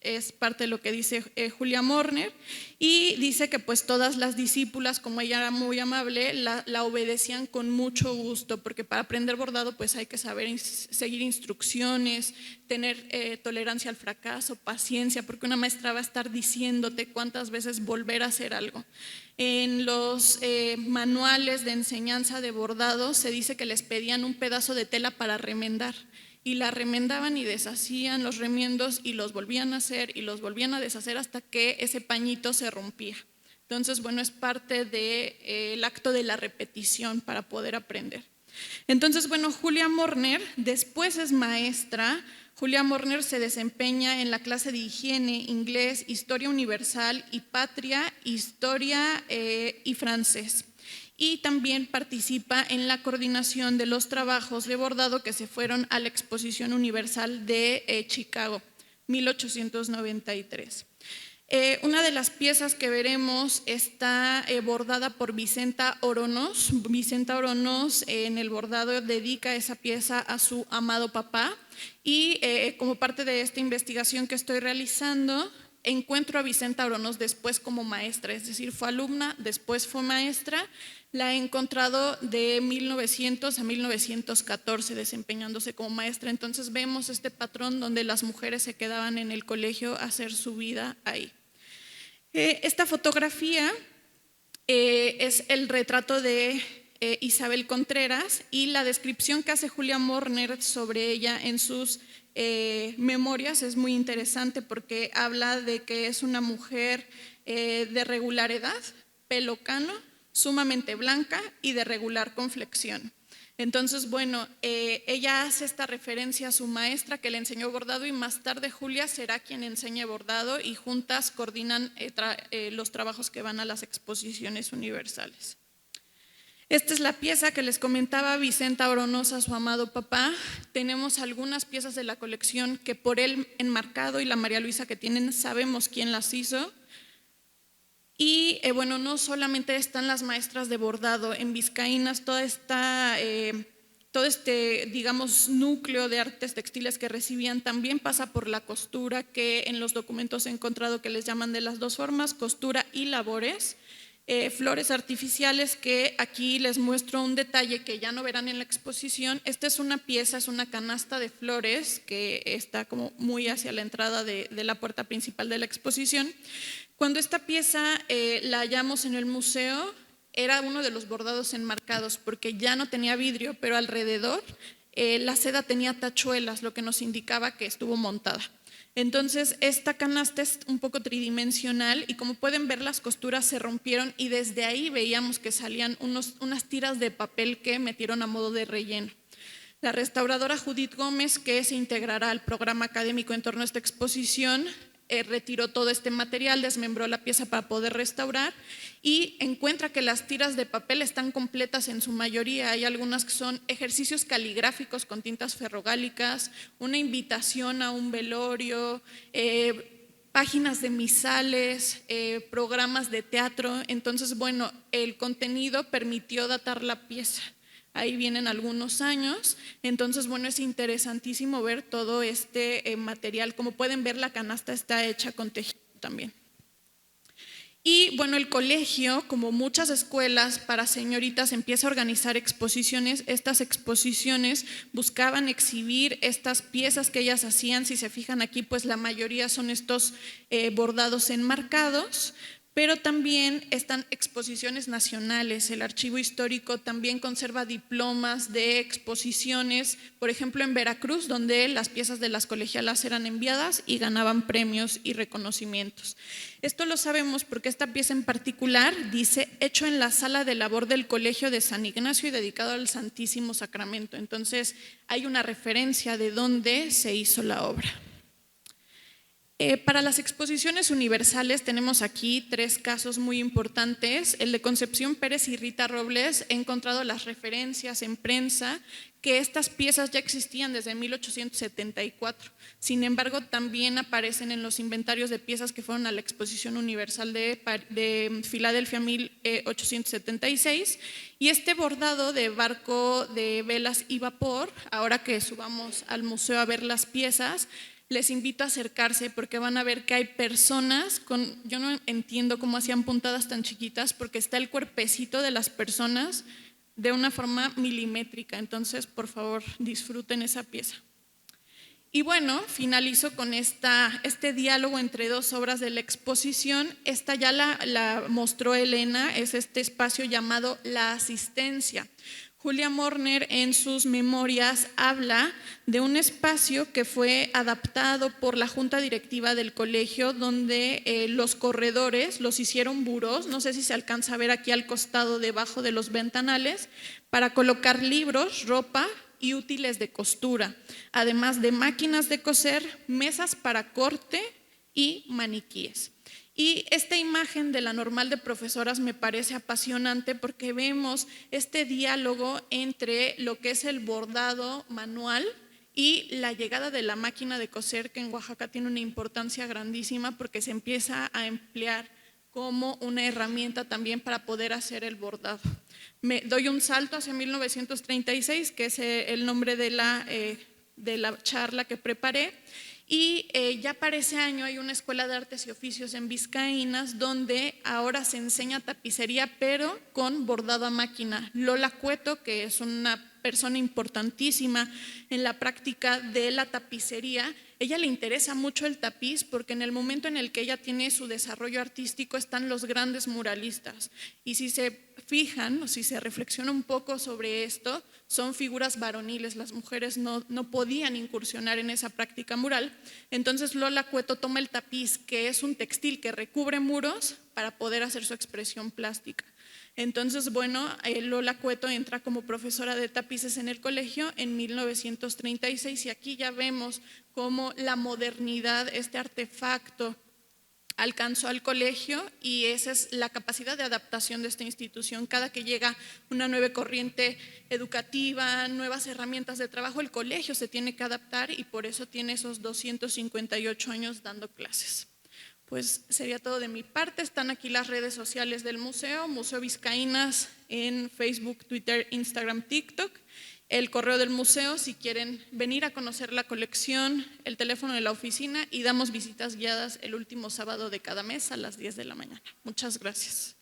C: Es parte de lo que dice Julia Morner, y dice que pues todas las discípulas, como ella era muy amable, la obedecían con mucho gusto, porque para aprender bordado pues hay que saber seguir instrucciones, tener tolerancia al fracaso, paciencia, porque una maestra va a estar diciéndote cuántas veces volver a hacer algo. En los manuales de enseñanza de bordado se dice que les pedían un pedazo de tela para remendar, y la remendaban y deshacían los remiendos y los volvían a hacer y los volvían a deshacer hasta que ese pañito se rompía. Entonces, bueno, es parte del acto de la repetición para poder aprender. Entonces, bueno, Julia Morner después es maestra. Julia Morner se desempeña en la clase de higiene, inglés, historia universal y patria, historia y francés. Y también participa en la coordinación de los trabajos de bordado que se fueron a la Exposición Universal de Chicago, 1893. Una de las piezas que veremos está bordada por Vicenta Oronos. Vicenta Oronos en el bordado dedica esa pieza a su amado papá, y como parte de esta investigación que estoy realizando, encuentro a Vicenta Oronos después como maestra, es decir, fue alumna, después fue maestra. La he encontrado de 1900 a 1914 desempeñándose como maestra. Entonces vemos este patrón donde las mujeres se quedaban en el colegio a hacer su vida ahí. Esta fotografía es el retrato de Isabel Contreras, y la descripción que hace Julia Morner sobre ella en sus memorias es muy interesante, porque habla de que es una mujer de regular edad, pelo cano, sumamente blanca y de regular complexión. Entonces, bueno, ella hace esta referencia a su maestra que le enseñó bordado, y más tarde Julia será quien enseñe bordado, y juntas coordinan los trabajos que van a las exposiciones universales. Esta es la pieza que les comentaba Vicenta Oronos a su amado papá. Tenemos algunas piezas de la colección que por él enmarcado y la María Luisa que tienen sabemos quién las hizo. Y bueno, no solamente están las maestras de bordado en Vizcaínas, todo este, digamos, núcleo de artes textiles que recibían también pasa por la costura, que en los documentos he encontrado que les llaman de las dos formas, costura y labores. Flores artificiales, que aquí les muestro un detalle que ya no verán en la exposición. Esta es una pieza, es una canasta de flores que está como muy hacia la entrada de la puerta principal de la exposición. Cuando esta pieza la hallamos en el museo, era uno de los bordados enmarcados, porque ya no tenía vidrio, pero alrededor la seda tenía tachuelas, lo que nos indicaba que estuvo montada. Entonces, esta canasta es un poco tridimensional y como pueden ver, las costuras se rompieron y desde ahí veíamos que salían unas tiras de papel que metieron a modo de relleno. La restauradora Judith Gómez, que se integrará al programa académico en torno a esta exposición, retiró todo este material, desmembró la pieza para poder restaurar y encuentra que las tiras de papel están completas en su mayoría. Hay algunas que son ejercicios caligráficos con tintas ferrogálicas, una invitación a un velorio, páginas de misales, programas de teatro. Entonces, bueno, el contenido permitió datar la pieza. Ahí vienen algunos años, entonces bueno, es interesantísimo ver todo este material. Como pueden ver, la canasta está hecha con tejido también. Y bueno, el colegio, como muchas escuelas para señoritas, empieza a organizar exposiciones. Estas exposiciones buscaban exhibir estas piezas que ellas hacían. Si se fijan aquí, pues la mayoría son estos bordados enmarcados. Pero también están exposiciones nacionales. El archivo histórico también conserva diplomas de exposiciones, por ejemplo en Veracruz, donde las piezas de las colegialas eran enviadas y ganaban premios y reconocimientos. Esto lo sabemos porque esta pieza en particular dice hecho en la sala de labor del Colegio de San Ignacio y dedicado al Santísimo Sacramento. Entonces hay una referencia de dónde se hizo la obra. Para las exposiciones universales tenemos aquí 3 casos muy importantes. El de Concepción Pérez y Rita Robles. He encontrado las referencias en prensa que estas piezas ya existían desde 1874. Sin embargo, también aparecen en los inventarios de piezas que fueron a la Exposición Universal de Filadelfia 1876. Y este bordado de barco de velas y vapor, ahora que subamos al museo a ver las piezas, les invito a acercarse porque van a ver que hay personas yo no entiendo cómo hacían puntadas tan chiquitas, porque está el cuerpecito de las personas de una forma milimétrica. Entonces, por favor, disfruten esa pieza. Y bueno, finalizo con este diálogo entre 2 obras de la exposición. Esta ya la mostró Elena, es este espacio llamado La Asistencia. Julia Morner en sus memorias habla de un espacio que fue adaptado por la junta directiva del colegio, donde los corredores los hicieron burós, no sé si se alcanza a ver aquí al costado debajo de los ventanales, para colocar libros, ropa y útiles de costura, además de máquinas de coser, mesas para corte y maniquíes. Y esta imagen de la normal de profesoras me parece apasionante porque vemos este diálogo entre lo que es el bordado manual y la llegada de la máquina de coser, que en Oaxaca tiene una importancia grandísima porque se empieza a emplear como una herramienta también para poder hacer el bordado. Me doy un salto hacia 1936, que es el nombre de la charla que preparé. Y ya para ese año hay una escuela de artes y oficios en Vizcaínas donde ahora se enseña tapicería, pero con bordado a máquina. Lola Cueto, que es una persona importantísima en la práctica de la tapicería, ella le interesa mucho el tapiz porque en el momento en el que ella tiene su desarrollo artístico están los grandes muralistas. Y si se fijan o si se reflexiona un poco sobre esto, son figuras varoniles, las mujeres no podían incursionar en esa práctica mural. Entonces Lola Cueto toma el tapiz, que es un textil que recubre muros, para poder hacer su expresión plástica. Entonces, bueno, Lola Cueto entra como profesora de tapices en el colegio en 1936 y aquí ya vemos cómo la modernidad, este artefacto, alcanzó al colegio y esa es la capacidad de adaptación de esta institución. Cada que llega una nueva corriente educativa, nuevas herramientas de trabajo, el colegio se tiene que adaptar y por eso tiene esos 258 años dando clases. Pues sería todo de mi parte. Están aquí las redes sociales del museo, Museo Vizcaínas en Facebook, Twitter, Instagram, TikTok. El correo del museo si quieren venir a conocer la colección, el teléfono de la oficina y damos visitas guiadas el último sábado de cada mes a las 10 de la mañana. Muchas gracias.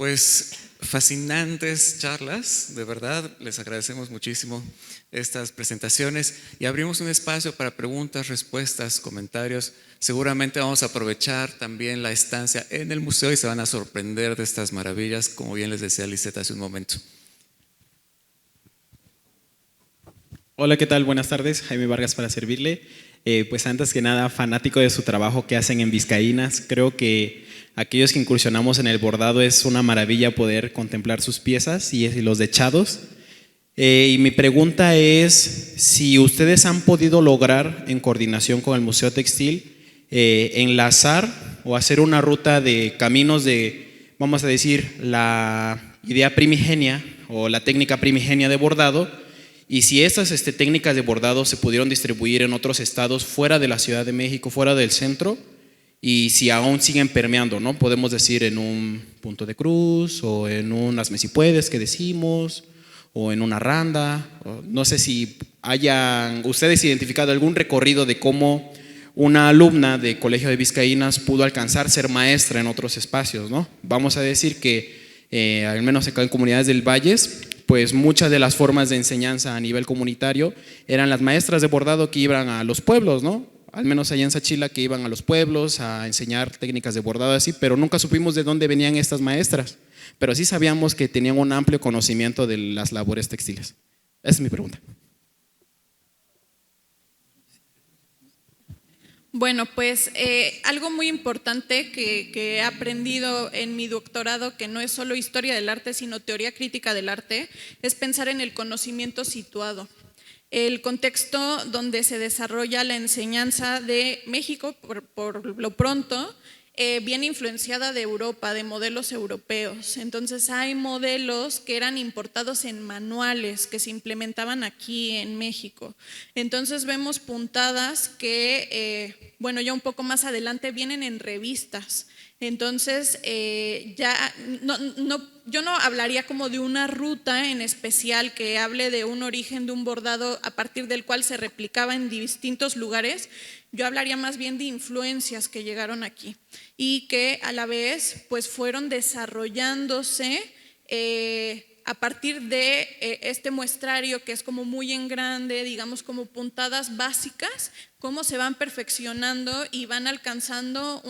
A: Pues fascinantes charlas, de verdad, les agradecemos muchísimo estas presentaciones y abrimos un espacio para preguntas, respuestas, comentarios. Seguramente vamos a aprovechar también la estancia en el museo y se van a sorprender de estas maravillas, como bien les decía Lisette hace un momento.
D: Hola, ¿qué tal? Buenas tardes, Jaime Vargas para servirle. Pues antes que nada, fanático de su trabajo que hacen en Vizcaínas. Creo que aquellos que incursionamos en el bordado es una maravilla poder contemplar sus piezas y los dechados. Y mi pregunta es si ustedes han podido lograr, en coordinación con el Museo Textil, enlazar o hacer una ruta de caminos de, vamos a decir, la idea primigenia o la técnica primigenia de bordado. Y si estas técnicas de bordado se pudieron distribuir en otros estados fuera de la Ciudad de México, fuera del centro, y si aún siguen permeando, ¿no? Podemos decir en un punto de cruz, o en unas mesipuedes que decimos, o en una randa. No sé si hayan ustedes identificado algún recorrido de cómo una alumna de Colegio de Vizcaínas pudo alcanzar ser maestra en otros espacios, ¿no? Vamos a decir que al menos acá en Comunidades del Valles, pues muchas de las formas de enseñanza a nivel comunitario eran las maestras de bordado que iban a los pueblos, ¿no? Al menos allá en Sachila, que iban a los pueblos a enseñar técnicas de bordado así, pero nunca supimos de dónde venían estas maestras, pero sí sabíamos que tenían un amplio conocimiento de las labores textiles. Esa es mi pregunta.
C: Bueno, pues algo muy importante que he aprendido en mi doctorado, que no es solo historia del arte, sino teoría crítica del arte, es pensar en el conocimiento situado. El contexto donde se desarrolla la enseñanza de México, por lo pronto, viene influenciada de Europa, de modelos europeos. Entonces hay modelos que eran importados en manuales que se implementaban aquí en México. Entonces vemos puntadas que, bueno, ya un poco más adelante vienen en revistas. Entonces yo no hablaría como de una ruta en especial que hable de un origen de un bordado a partir del cual se replicaba en distintos lugares. Yo hablaría más bien de influencias que llegaron aquí y que a la vez pues fueron desarrollándose a partir de este muestrario que es como muy en grande, digamos como puntadas básicas, cómo se van perfeccionando y van alcanzando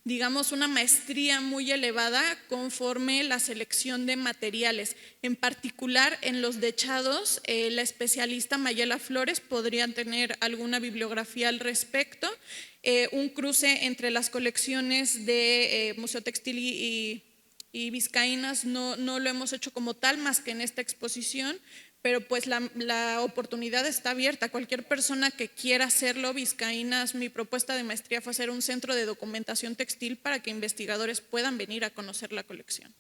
C: digamos una maestría muy elevada conforme la selección de materiales. En particular en los dechados, la especialista Mayela Flores podría tener alguna bibliografía al respecto, un cruce entre las colecciones de Museo Textil y Vizcaínas no lo hemos hecho como tal, más que en esta exposición, pero pues la oportunidad está abierta. Cualquier persona que quiera hacerlo, Vizcaínas, mi propuesta de maestría fue hacer un centro de documentación textil para que investigadores puedan venir a conocer la colección.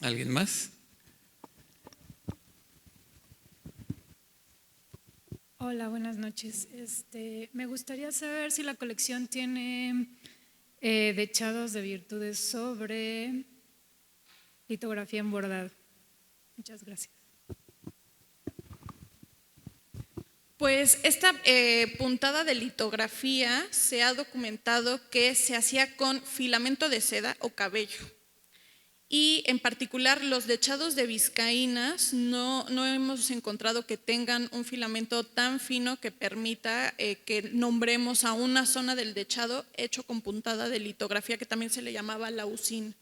A: ¿Alguien más?
E: Hola, buenas noches. Me gustaría saber si la colección tiene dechados de virtudes sobre litografía en bordado. Muchas gracias.
C: Pues esta puntada de litografía se ha documentado que se hacía con filamento de seda o cabello. Y en particular los dechados de Vizcaínas no hemos encontrado que tengan un filamento tan fino que permita que nombremos a una zona del dechado hecho con puntada de litografía, que también se le llamaba laucín.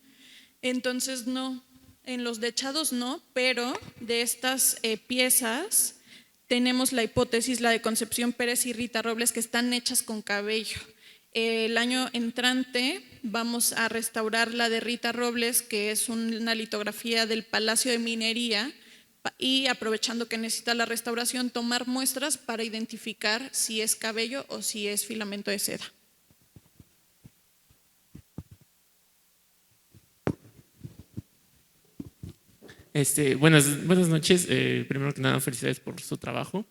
C: Entonces no, en los dechados no, pero de estas piezas tenemos la hipótesis, la de Concepción Pérez y Rita Robles, que están hechas con cabello. El año entrante vamos a restaurar la de Rita Robles, que es una litografía del Palacio de Minería, y aprovechando que necesita la restauración, tomar muestras para identificar si es cabello o si es filamento de seda.
F: Buenas noches. Primero que nada, felicidades por su trabajo.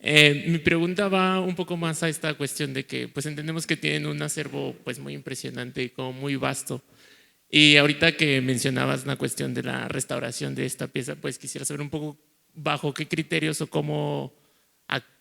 F: Mi pregunta va un poco más a esta cuestión de que pues entendemos que tienen un acervo pues muy impresionante y como muy vasto. Y ahorita que mencionabas la cuestión de la restauración de esta pieza, pues quisiera saber un poco bajo qué criterios o cómo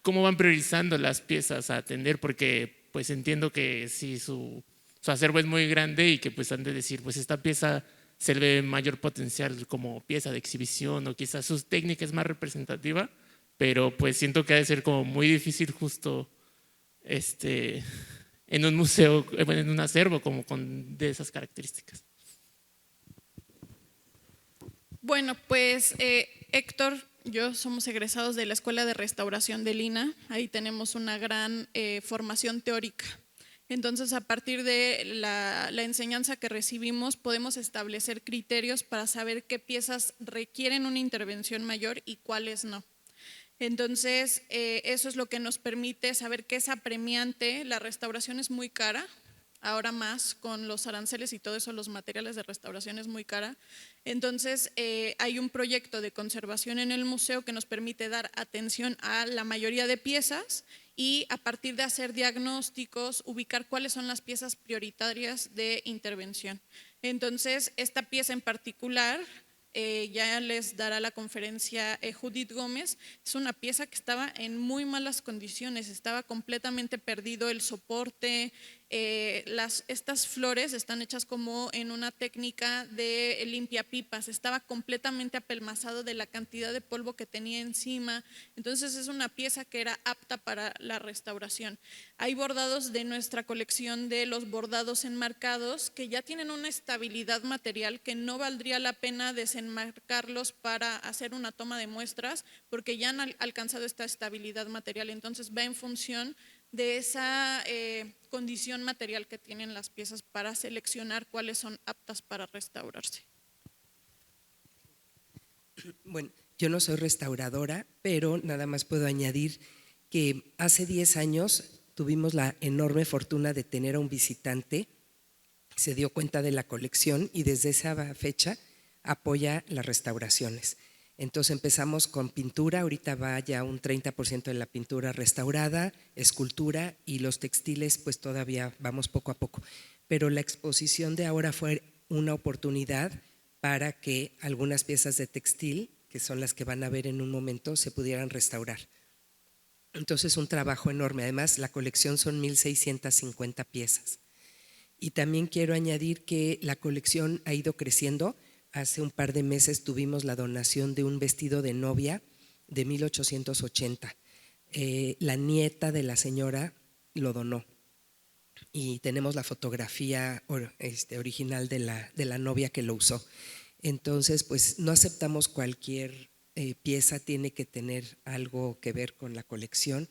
F: van priorizando las piezas a atender, porque pues entiendo que si su acervo es muy grande y que pues han de decir, pues esta pieza se le ve mayor potencial como pieza de exhibición o quizás su técnica es más representativa, pero pues siento que ha de ser como muy difícil justo en un museo, en un acervo como de esas características.
C: Bueno, pues Héctor, yo somos egresados de la Escuela de Restauración de Lina. Ahí tenemos una gran formación teórica. Entonces, a partir de la enseñanza que recibimos, podemos establecer criterios para saber qué piezas requieren una intervención mayor y cuáles no. Entonces, eso es lo que nos permite saber qué es apremiante. La restauración es muy cara, ahora más con los aranceles y todo eso, los materiales de restauración es muy cara. Entonces, hay un proyecto de conservación en el museo que nos permite dar atención a la mayoría de piezas y a partir de hacer diagnósticos, ubicar cuáles son las piezas prioritarias de intervención. Entonces, esta pieza en particular, ya les dará la conferencia Judith Gómez, es una pieza que estaba en muy malas condiciones, estaba completamente perdido el soporte, estas flores están hechas como en una técnica de limpiapipas, estaba completamente apelmazado de la cantidad de polvo que tenía encima, entonces es una pieza que era apta para la restauración. Hay bordados de nuestra colección de los bordados enmarcados que ya tienen una estabilidad material que no valdría la pena desenmarcarlos para hacer una toma de muestras porque ya han alcanzado esta estabilidad material, entonces va en función de esa condición material que tienen las piezas para seleccionar cuáles son aptas para restaurarse.
B: Bueno, yo no soy restauradora, pero nada más puedo añadir que hace 10 años tuvimos la enorme fortuna de tener a un visitante, se dio cuenta de la colección y desde esa fecha apoya las restauraciones. Entonces empezamos con pintura, ahorita va ya un 30% de la pintura restaurada, escultura y los textiles pues todavía vamos poco a poco. Pero la exposición de ahora fue una oportunidad para que algunas piezas de textil, que son las que van a ver en un momento, se pudieran restaurar. Entonces un trabajo enorme, además la colección son 1,650 piezas. Y también quiero añadir que la colección ha ido creciendo. Hace un par de meses tuvimos la donación de un vestido de novia de 1880. La nieta de la señora lo donó y tenemos la fotografía original de la novia que lo usó. Entonces, pues no aceptamos cualquier pieza, tiene que tener algo que ver con la colección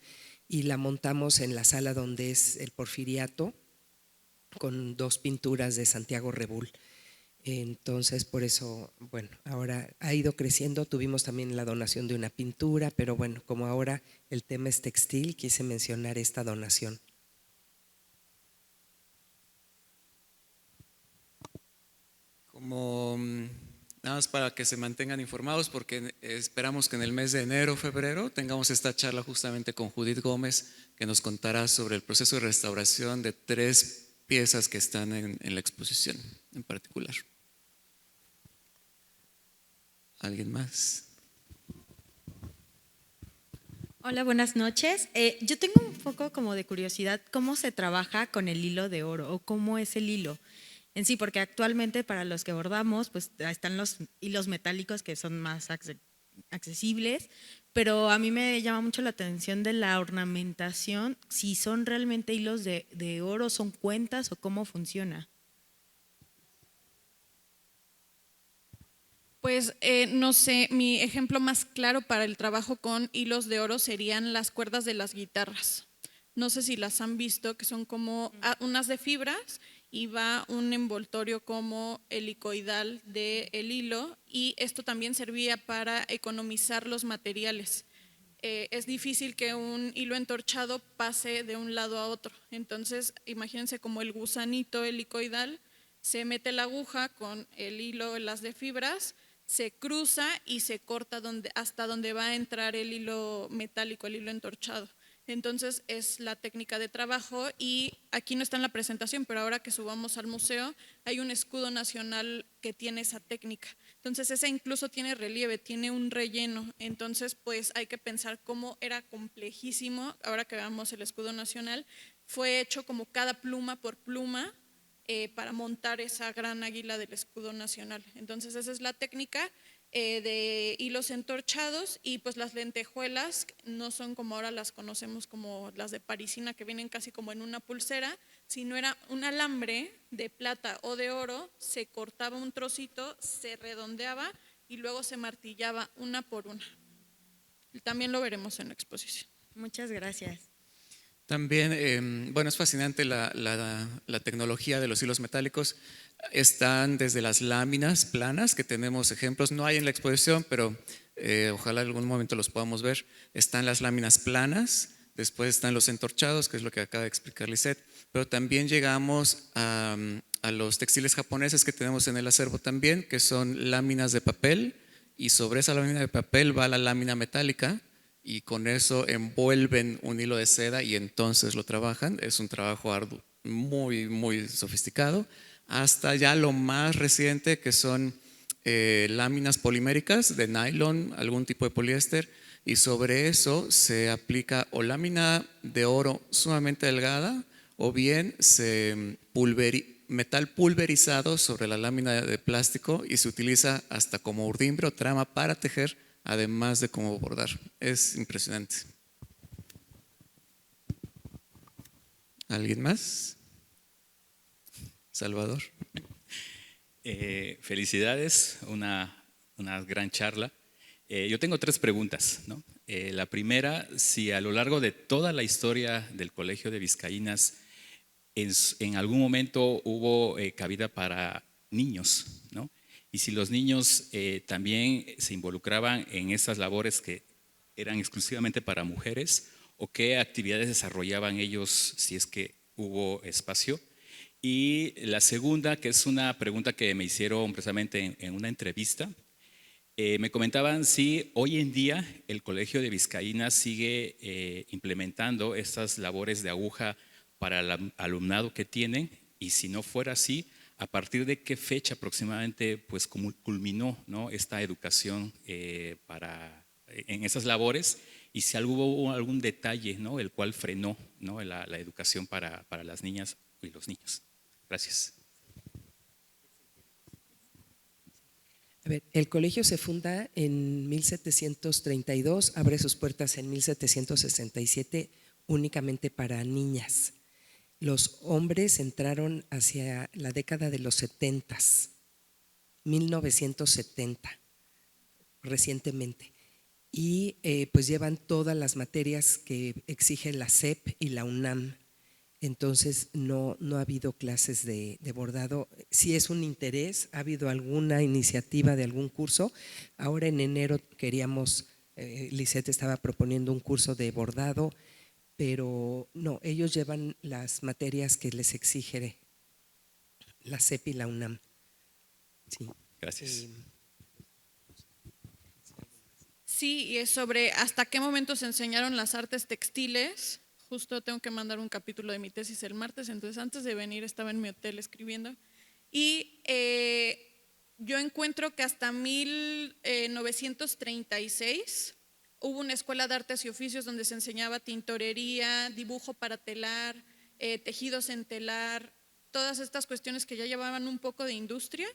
B: y la montamos en la sala donde es el Porfiriato con 2 pinturas de Santiago Rebull. Entonces, por eso, bueno, ahora ha ido creciendo. Tuvimos también la donación de una pintura, pero bueno, como ahora el tema es textil, quise mencionar esta donación.
A: Como nada más para que se mantengan informados, porque esperamos que en el mes de enero o febrero tengamos esta charla justamente con Judith Gómez, que nos contará sobre el proceso de restauración de 3 piezas que están en la exposición en particular. ¿Alguien más?
G: Hola, buenas noches. Yo tengo un poco como de curiosidad, ¿cómo se trabaja con el hilo de oro o cómo es el hilo en sí? Porque actualmente para los que bordamos, pues están los hilos metálicos que son más accesibles, pero a mí me llama mucho la atención de la ornamentación, si son realmente hilos de oro, son cuentas o cómo funciona.
C: Pues no sé, mi ejemplo más claro para el trabajo con hilos de oro serían las cuerdas de las guitarras. No sé si las han visto, que son como unas de fibras y va un envoltorio como helicoidal del hilo y esto también servía para economizar los materiales. Es difícil que un hilo entorchado pase de un lado a otro, entonces imagínense como el gusanito helicoidal, se mete la aguja con el hilo, las de fibras, se cruza y se corta hasta donde va a entrar el hilo metálico, el hilo entorchado. Entonces es la técnica de trabajo y aquí no está en la presentación, pero ahora que subamos al museo hay un escudo nacional que tiene esa técnica. Entonces ese incluso tiene relieve, tiene un relleno. Entonces pues hay que pensar cómo era complejísimo. Ahora que veamos el escudo nacional, fue hecho como cada pluma por pluma para montar esa gran águila del escudo nacional. Entonces esa es la técnica de hilos entorchados, y pues las lentejuelas no son como ahora las conocemos como las de parisina, que vienen casi como en una pulsera, sino era un alambre de plata o de oro, se cortaba un trocito, se redondeaba y luego se martillaba una por una. También lo veremos en la exposición.
G: Muchas gracias.
A: También, bueno, es fascinante la tecnología de los hilos metálicos. Están desde las láminas planas, que tenemos ejemplos, no hay en la exposición, pero ojalá en algún momento los podamos ver. Están las láminas planas, después están los entorchados, que es lo que acaba de explicar Lisette, pero también llegamos a los textiles japoneses que tenemos en el acervo también, que son láminas de papel, y sobre esa lámina de papel va la lámina metálica, y con eso envuelven un hilo de seda y entonces lo trabajan. Es un trabajo arduo, muy, muy sofisticado, hasta ya lo más reciente, que son láminas poliméricas de nylon, algún tipo de poliéster, y sobre eso se aplica o lámina de oro sumamente delgada, o bien metal pulverizado sobre la lámina de plástico, y se utiliza hasta como urdimbre o trama para tejer, además de cómo bordar. Es impresionante. ¿Alguien más? Salvador.
H: Felicidades, una gran charla. Yo tengo 3 preguntas, ¿no? La primera, si a lo largo de toda la historia del Colegio de Vizcaínas en algún momento hubo cabida para niños, ¿no? Y si los niños también se involucraban en esas labores que eran exclusivamente para mujeres, o qué actividades desarrollaban ellos si es que hubo espacio. Y la segunda, que es una pregunta que me hicieron precisamente en una entrevista, me comentaban si hoy en día el Colegio de Vizcaínas sigue implementando estas labores de aguja para el alumnado que tienen, y si no fuera así, ¿a partir de qué fecha aproximadamente pues culminó, ¿no?, esta educación en esas labores? Y si hubo algún detalle, ¿no?, el cual frenó, ¿no?, la educación para las niñas y los niños. Gracias.
B: A ver, el colegio se funda en 1732, abre sus puertas en 1767 únicamente para niñas. Los hombres entraron hacia la década de los 70, 1970, recientemente, y pues llevan todas las materias que exige la SEP y la UNAM. Entonces no ha habido clases de bordado. Sí es un interés, ha habido alguna iniciativa de algún curso. Ahora en enero Lisette estaba proponiendo un curso de bordado, pero no, ellos llevan las materias que les exige la SEP y la UNAM. Sí.
H: Gracias.
C: Sí, y es sobre hasta qué momento se enseñaron las artes textiles. Justo tengo que mandar un capítulo de mi tesis el martes, entonces antes de venir estaba en mi hotel escribiendo. Y yo encuentro que hasta 1936 hubo una escuela de artes y oficios donde se enseñaba tintorería, dibujo para telar, tejidos en telar, todas estas cuestiones que ya llevaban un poco de industria.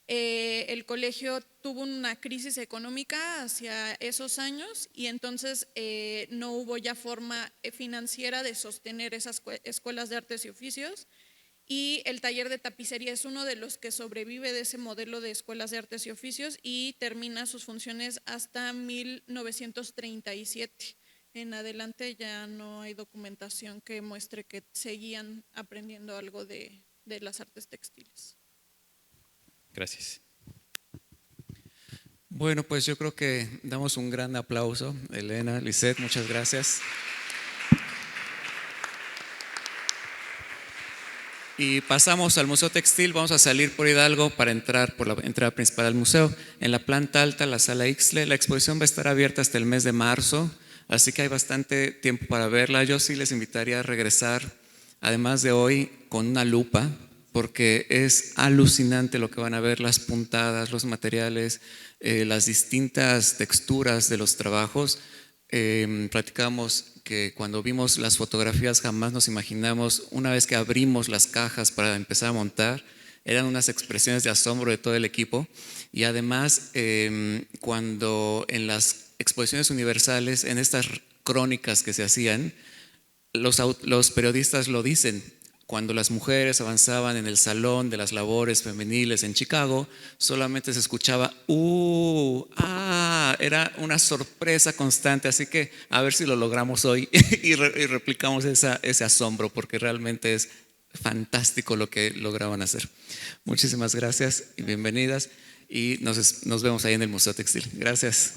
C: El colegio tuvo una crisis económica hacia esos años, y entonces no hubo ya forma financiera de sostener esas escuelas de artes y oficios, y el taller de tapicería es uno de los que sobrevive de ese modelo de escuelas de artes y oficios, y termina sus funciones hasta 1937. En adelante ya no hay documentación que muestre que seguían aprendiendo algo de las artes textiles.
H: Gracias.
A: Bueno, pues yo creo que damos un gran aplauso. Elena, Lisette, muchas gracias. Y pasamos al Museo Textil. Vamos a salir por Hidalgo para entrar por la entrada principal del museo. En la planta alta, la sala Ixtle. La exposición va a estar abierta hasta el mes de marzo, así que hay bastante tiempo para verla. Yo sí les invitaría a regresar, además de hoy, con una lupa porque es alucinante lo que van a ver, las puntadas, los materiales, las distintas texturas de los trabajos. Platicamos que cuando vimos las fotografías jamás nos imaginamos, una vez que abrimos las cajas para empezar a montar, eran unas expresiones de asombro de todo el equipo. Y además, cuando en las exposiciones universales, en estas crónicas que se hacían, los periodistas lo dicen. Cuando las mujeres avanzaban en el salón de las labores femeniles en Chicago, solamente se escuchaba era una sorpresa constante. Así que a ver si lo logramos hoy y replicamos ese asombro, porque realmente es fantástico lo que lograban hacer. Muchísimas gracias y bienvenidas, y nos vemos ahí en el Museo Textil. Gracias.